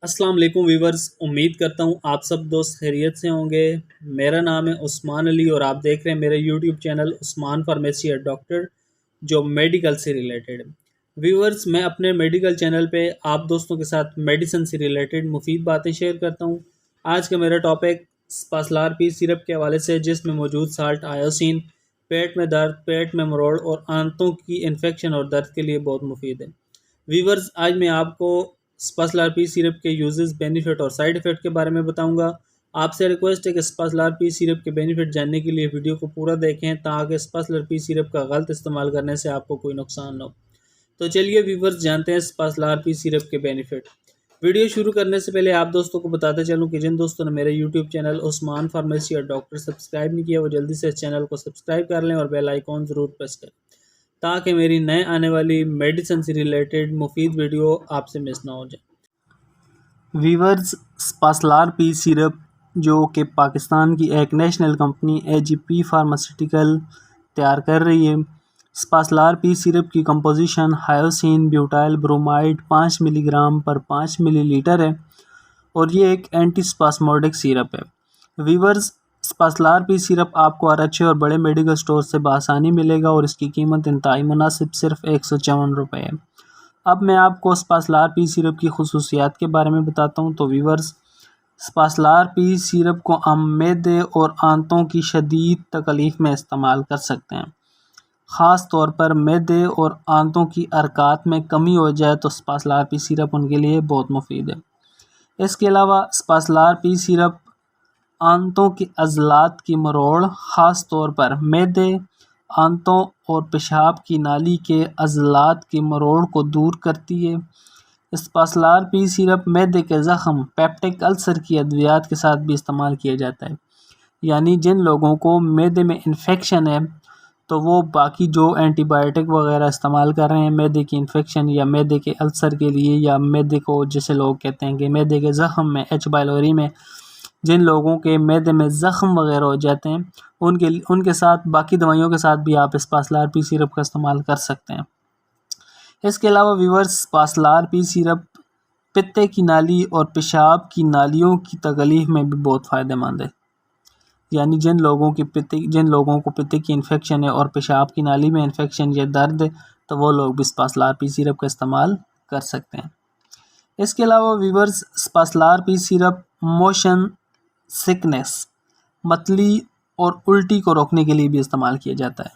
अस्सलाम वालेकुम वीवर्स। उम्मीद करता हूँ आप सब दोस्त खैरियत से होंगे। मेरा नाम है उस्मान अली और आप देख रहे हैं मेरे YouTube channel Usman pharmacy doctor, जो मेडिकल से रिलेटेड है। वीवर्स, मैं अपने मेडिकल चैनल पे आप दोस्तों के साथ मेडिसिन से रिलेटेड मुफीद बातें शेयर करता हूँ। आज का मेरा टॉपिक स्पासलार पी सिरप के हवाले से, जिसमें मौजूद साल्ट आयोसिन पेट में दर्द, पेट में मरोड़ और आंतों की इन्फेक्शन और दर्द के लिए बहुत मुफीद है। वीवर्स, आज मैं आपको स्पासलार पी सिरप के यूजेस, बेनिफिट और साइड इफ़ेक्ट के बारे में बताऊंगा। आपसे रिक्वेस्ट है कि स्पासलार पी सिरप के बेनिफिट जानने के लिए वीडियो को पूरा देखें, ताकि स्पासलार पी सिरप का गलत इस्तेमाल करने से आपको कोई नुकसान न हो। तो चलिए वीवर्स, जानते हैं स्पासलार पी सिरप के बेनिफिट। वीडियो शुरू करने से पहले आप दोस्तों को बताते चलूँ कि जिन दोस्तों ने मेरे यूट्यूब चैनल उस्मान फार्मेसी और डॉक्टर सब्सक्राइब नहीं किया, वो जल्दी से इस चैनल को सब्सक्राइब कर लें और बेल आइकॉन ज़रूर प्रेस करें, ताकि मेरी नए आने वाली मेडिसिन से रिलेटेड मुफीद वीडियो आपसे मिस ना हो जाए। वीवर्स, स्पासलार पी सिरप जो कि पाकिस्तान की एक नेशनल कंपनी एजीपी फार्मास्यूटिकल तैयार कर रही है। स्पासलार पी सिरप की composition hyoscine butyl bromide 5 milligram पर 5 मिलीलीटर है और ये एक एंटी स्पास्मोडिक सिरप है। वीवर्स, स्पासलार पी सिरप आपको हर अच्छे और बड़े मेडिकल स्टोर से बआसानी मिलेगा और इसकी कीमत इंतहाई मुनासिब सिर्फ 154 रुपये है। अब मैं आपको स्पासलार पी सिरप की खुसूसियात के बारे में बताता हूँ। तो वीवर्स, स्पासलार पी सिरप को हम मैदे और आंतों की शदीद तकलीफ़ में इस्तेमाल कर सकते हैं। ख़ास तौर पर मैदे और आंतों की हरकत में कमी हो जाए तो स्पासलार पी सिरप उनके लिए बहुत मुफीद है। इसके अलावा स्पासलार पी सिरप आंतों के अज़लात की मरोड़, ख़ास तौर पर मैदे, आंतों और पेशाब की नाली के अज़लात की मरोड़ को दूर करती है। स्पासलार पी सिरप मैदे के ज़ख़म, पेप्टिक अल्सर की अद्वियात के साथ भी इस्तेमाल किया जाता है। यानी जिन लोगों को मैदे में इन्फेक्शन है, तो वो बाकी जो एंटीबायोटिक वगैरह इस्तेमाल कर रहे हैं मैदे की इन्फेक्शन या मैदे के अल्सर के लिए, या मैदे को जैसे लोग कहते हैं कि मैदे के ज़ख़म में, एच बाइलोरी में जिन लोगों के मैदे में ज़ख़म वगैरह हो जाते हैं, उनके साथ बाकी दवाइयों के साथ भी आप स्पासलार पी सिरप का इस्तेमाल कर सकते हैं। इसके अलावा वीवर्स, स्पासलार पी सिरप पित्ते की नाली और पेशाब की नालियों की तकलीफ़ में भी बहुत फ़ायदेमंद है। यानी जिन लोगों को पित्ते की इन्फेक्शन है और पेशाब की नाली में इन्फेक्शन या दर्द है, तो वो लोग भी स्पासलार पी सिरप का इस्तेमाल कर सकते हैं। इसके अलावा वीवर्स, स्पासलार पी सिरप मोशन सिकनेस, मतली और उल्टी को रोकने के लिए भी इस्तेमाल किया जाता है।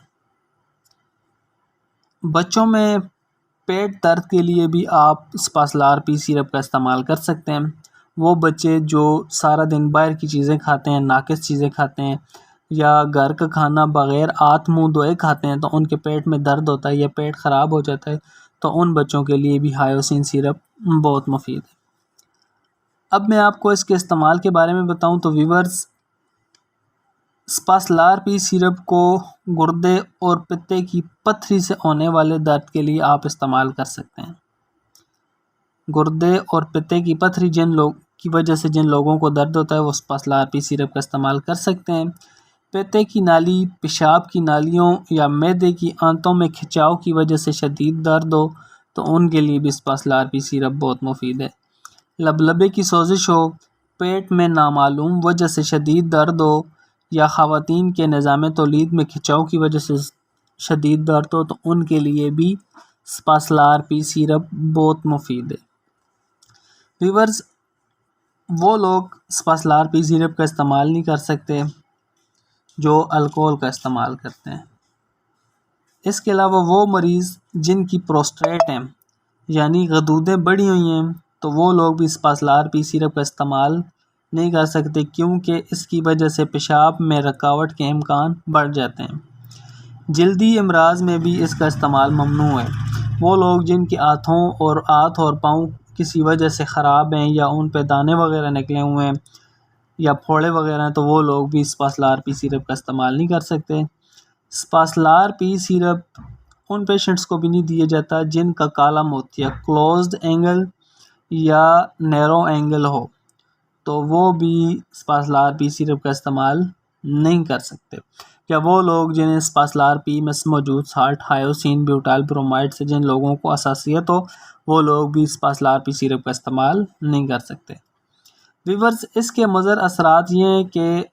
बच्चों में पेट दर्द के लिए भी आप स्पासलार पी सिरप का इस्तेमाल कर सकते हैं। वो बच्चे जो सारा दिन बाहर की चीज़ें खाते हैं, नाकिस चीज़ें खाते हैं, या घर का खाना बग़ैर हाथ मुँह धोए खाते हैं, तो उनके पेट में दर्द होता है या पेट ख़राब हो जाता है, तो उन बच्चों के लिए भी हायोसिन सिरप बहुत मुफीद है। अब मैं आपको इसके इस्तेमाल के बारे में बताऊं तो वीवर्स, स्पासलार पी सिरप को गुर्दे और पित्ते की पथरी से होने वाले दर्द के लिए आप इस्तेमाल कर सकते हैं। गुर्दे और पित्ते की पथरी की वजह से जिन लोगों को दर्द होता है, वो स्पासलार पी सिरप का इस्तेमाल कर सकते हैं। पित्ते की नाली, पेशाब की नालियों या मैदे की आंतों में खिंचाव की वजह से शदीद दर्द हो, तो उनके लिए भी स्पासलार पी सिरप बहुत मुफीद है। लबलबे की सोजिश हो, पेट में नामालूम वजह से शदीद दर्द हो, या ख़वातीन के निज़ाम तौलीद में खिंचाव की वजह से शदीद दर्द हो, तो उनके लिए भी स्पासलार पी सिरप बहुत मुफीद है। वीवर्स, वो लोग स्पासलार पी सिरप का इस्तेमाल नहीं कर सकते जो अल्कोहल का इस्तेमाल करते हैं। इसके अलावा वो मरीज़ जिनकी प्रोस्टेट हैं, यानी गदूदें बढ़ी हुई हैं, तो वो लोग भी स्पासलार पी सिरप का इस्तेमाल नहीं कर सकते, क्योंकि इसकी वजह से पेशाब में रुकावट के इम्कान बढ़ जाते हैं। जल्दी अमराज में भी इसका इस्तेमाल ममनू है। वो लोग जिनके हाथ और पाँव किसी वजह से ख़राब हैं, या उन पे दाने वगैरह निकले हुए हैं, या फोड़े वगैरह हैं, तो वो लोग भी स्पासलार पी सिरप का इस्तेमाल नहीं कर सकते। स्पासलार पी सिरप उन पेशेंट्स को भी नहीं दिया जाता जिनका कालम होती है क्लोज्ड एंगल या नैरो एंगल हो, तो वो भी स्पासलार पी सिरप का इस्तेमाल नहीं कर सकते। क्या वो लोग जिन्हें स्पासलार पी में मौजूद साल्ट हायोसिन ब्यूटाइल ब्रोमाइड से जिन लोगों को हसासियत हो, वो लोग भी स्पासलार पी सिरप का इस्तेमाल नहीं कर सकते। व्यूअर्स, इसके मुज़र असरात ये हैं कि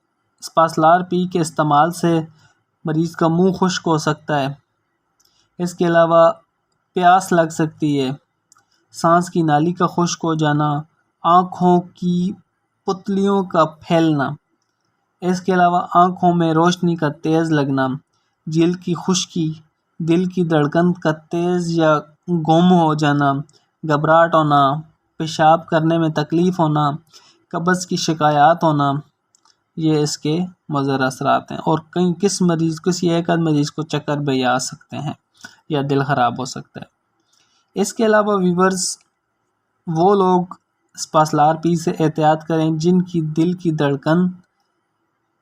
स्पासलार पी के इस्तेमाल से मरीज़ का मुंह खुश्क हो सकता है। इसके अलावा प्यास लग सकती है, सांस की नाली का खुश्क हो जाना, आँखों की पुतलियों का फैलना, इसके अलावा आँखों में रोशनी का तेज़ लगना, जल्द की खुश्की, दिल की धड़कन का तेज़ या गुम हो जाना, घबराहट होना, पेशाब करने में तकलीफ़ होना, कब्ज़ की शिकायत होना, ये इसके मुज़र असरात हैं। और किसी एक आध मरीज़ को चक्कर भी आ सकते हैं या दिल ख़राब हो सकता है। इसके अलावा व्यूअर्स, वो लोग स्पासलार पी से एहतियात करें जिनकी दिल की धड़कन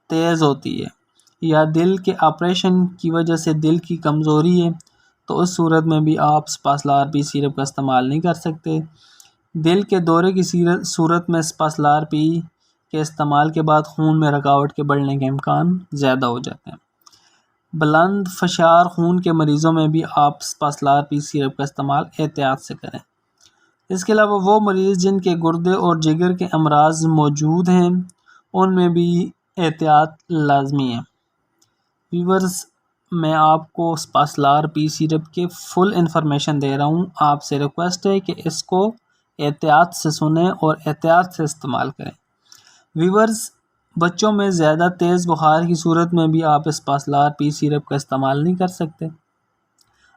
तेज़ होती है या दिल के ऑपरेशन की वजह से दिल की कमज़ोरी है, तो उस सूरत में भी आप स्पासलार पी सिरप का इस्तेमाल नहीं कर सकते। दिल के दौरे की सूरत में स्पासलार पी के इस्तेमाल के बाद खून में रुकावट के बढ़ने के इम्कान ज़्यादा हो जाते हैं। बुलंद फशार खून के मरीज़ों में भी आप स्पासलार पी सिरप का इस्तेमाल एहतियात से करें। इसके अलावा वो मरीज़ जिनके गुर्दे और जिगर के अमराज मौजूद हैं, उनमें भी एहतियात लाजमी है। व्यूअर्स, मैं आपको स्पासलार पी सिरप के फुल इंफॉर्मेशन दे रहा हूँ। आपसे रिक्वेस्ट है कि इसको एहतियात से सुनें और एहतियात से इस्तेमाल करें। व्यूअर्स, बच्चों में ज़्यादा तेज़ बुखार की सूरत में भी आप स्पासलार पी सिरप का इस्तेमाल नहीं कर सकते।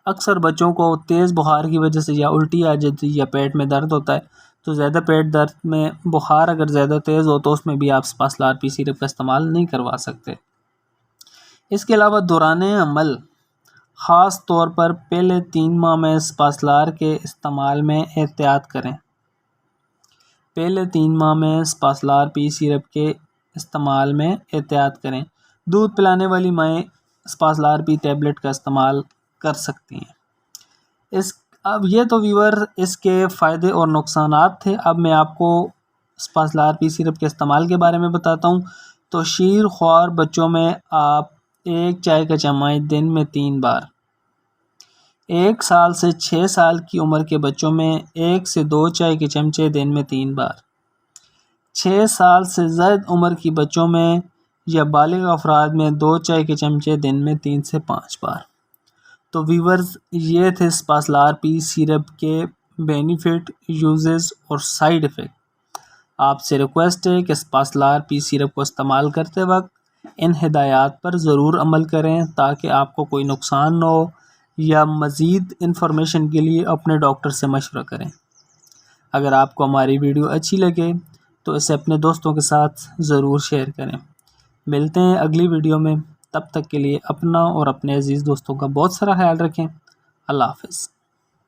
अक्सर बच्चों को तेज़ बुखार की वजह से या उल्टी आ जाती है या पेट में दर्द होता है, तो ज़्यादा पेट दर्द में बुखार अगर ज़्यादा तेज़ हो तो उसमें भी आप स्पासलार पी सिरप का इस्तेमाल नहीं करवा सकते। इसके अलावा दौराने अमल, ख़ास तौर पर पहले 3 माह में स्पासलार के इस्तेमाल में एहतियात करें। पहले 3 माह में स्पासलार पी सिरप के इस्तेमाल में एहतियात करें। दूध पिलाने वाली माएँ स्पासलार पी टैबलेट का इस्तेमाल कर सकती हैं। अब ये तो व्यूअर इसके फ़ायदे और नुकसानात थे। अब मैं आपको स्पासलार पी सिरप के इस्तेमाल के बारे में बताता हूँ। तो शीर ख्वार बच्चों में आप 1 चाय का चम्मच दिन में 3 बार, 1 साल से 6 साल की उम्र के बच्चों में 1 से 2 चाय के चमचे दिन में 3 बार, 6 साल से ज़्यादा उम्र की बच्चों में या बालिग अफराद में 2 चाय के चमचे दिन में 3 से 5 बार। तो व्यूअर्स, ये थे स्पासलार पी सिरप के बेनिफिट, यूजेस और साइड इफ़ेक्ट। आपसे रिक्वेस्ट है कि स्पासलार पी सिरप को इस्तेमाल करते वक्त इन हिदायत पर ज़रूर अमल करें ताकि आपको कोई नुकसान न हो, या मज़ीद इन्फॉर्मेशन के लिए अपने डॉक्टर से मशवरा करें। अगर आपको हमारी वीडियो अच्छी लगे तो इसे अपने दोस्तों के साथ ज़रूर शेयर करें। मिलते हैं अगली वीडियो में, तब तक के लिए अपना और अपने अजीज़ दोस्तों का बहुत सारा ख्याल रखें। अल्लाह हाफ़िज़।